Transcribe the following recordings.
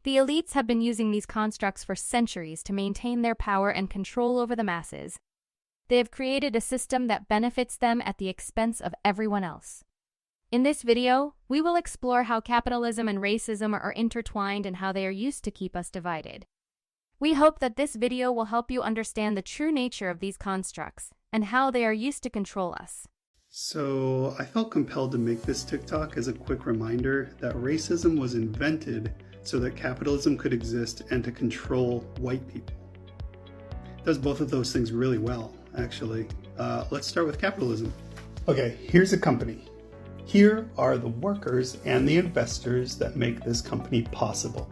The elites have been using these constructs for centuries to maintain their power and control over the masses. They have created a system that benefits them at the expense of everyone else. In this video, we will explore how capitalism and racism are intertwined and how they are used to keep us divided. We hope that this video will help you understand the true nature of these constructs and how they are used to control us. So I felt compelled to make this TikTok as a quick reminder that racism was invented so that capitalism could exist and to control white people. It does both of those things really well, actually. Let's start with capitalism. Okay, here's a company. Here are the workers and the investors that make this company possible.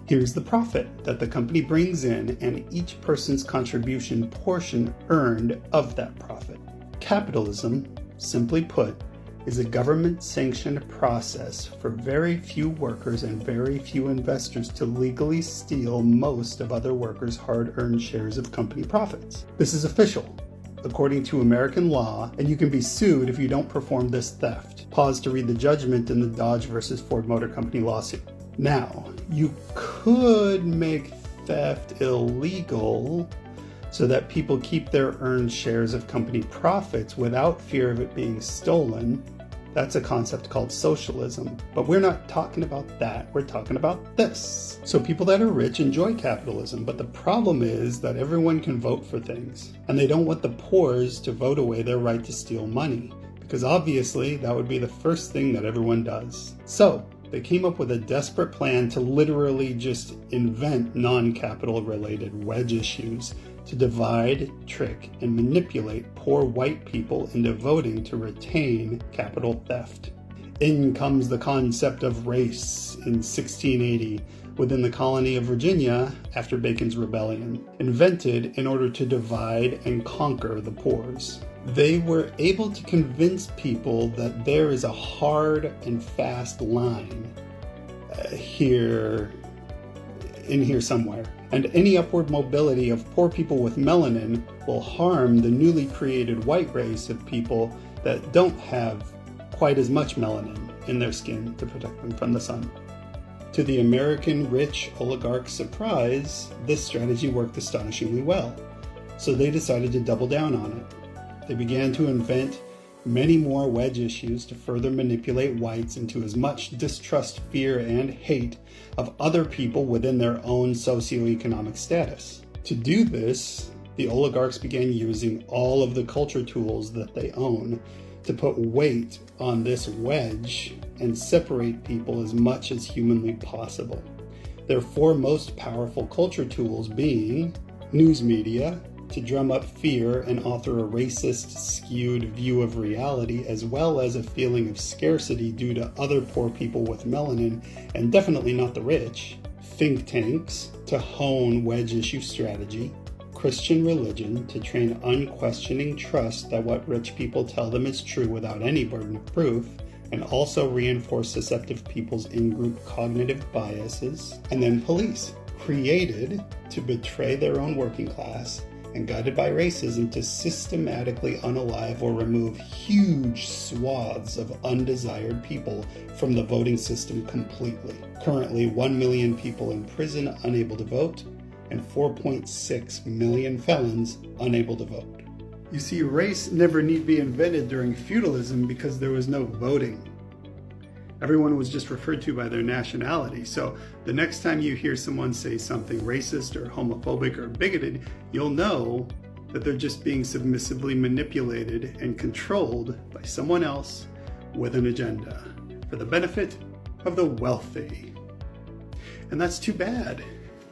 Here's the profit that the company brings in and each person's contribution portion earned of that profit. Capitalism, simply put, is a government-sanctioned process for very few workers and very few investors to legally steal most of other workers' hard-earned shares of company profits. This is official, according to American law, and you can be sued if you don't perform this theft. Pause to read the judgment in the Dodge versus Ford Motor Company lawsuit. Now, you could make theft illegal so that people keep their earned shares of company profits without fear of it being stolen. That's a concept called socialism. But we're not talking about that. We're talking about this. So people that are rich enjoy capitalism, but the problem is that everyone can vote for things, and they don't want the poor to vote away their right to steal money, because obviously that would be the first thing that everyone does. So they came up with a desperate plan to literally just invent non-capital related wedge issues to divide, trick, and manipulate poor white people into voting to retain capital theft. In comes the concept of race in 1680 within the colony of Virginia after Bacon's Rebellion, invented in order to divide and conquer the poors. They were able to convince people that there is a hard and fast line in here somewhere, and any upward mobility of poor people with melanin will harm the newly created white race of people that don't have quite as much melanin in their skin to protect them from the sun. To the American rich oligarch's surprise, this strategy worked astonishingly well, so they decided to double down on it. They began to invent many more wedge issues to further manipulate whites into as much distrust, fear, and hate of other people within their own socioeconomic status. To do this, the oligarchs began using all of the culture tools that they own to put weight on this wedge and separate people as much as humanly possible. Their four most powerful culture tools being news media, to drum up fear and author a racist, skewed view of reality, as well as a feeling of scarcity due to other poor people with melanin, and definitely not the rich. Think tanks, to hone wedge issue strategy. Christian religion, to train unquestioning trust that what rich people tell them is true without any burden of proof, and also reinforce susceptible people's in-group cognitive biases. And then police, created to betray their own working class, and guided by racism to systematically unalive or remove huge swaths of undesired people from the voting system completely. Currently, 1 million people in prison unable to vote, and 4.6 million felons unable to vote. You see, race never need be invented during feudalism because there was no voting. Everyone was just referred to by their nationality. So the next time you hear someone say something racist or homophobic or bigoted, you'll know that they're just being submissively manipulated and controlled by someone else with an agenda for the benefit of the wealthy. And that's too bad,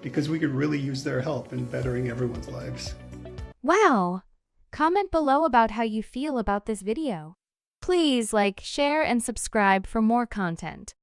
because we could really use their help in bettering everyone's lives. Wow! Comment below about how you feel about this video. Please like, share, and subscribe for more content.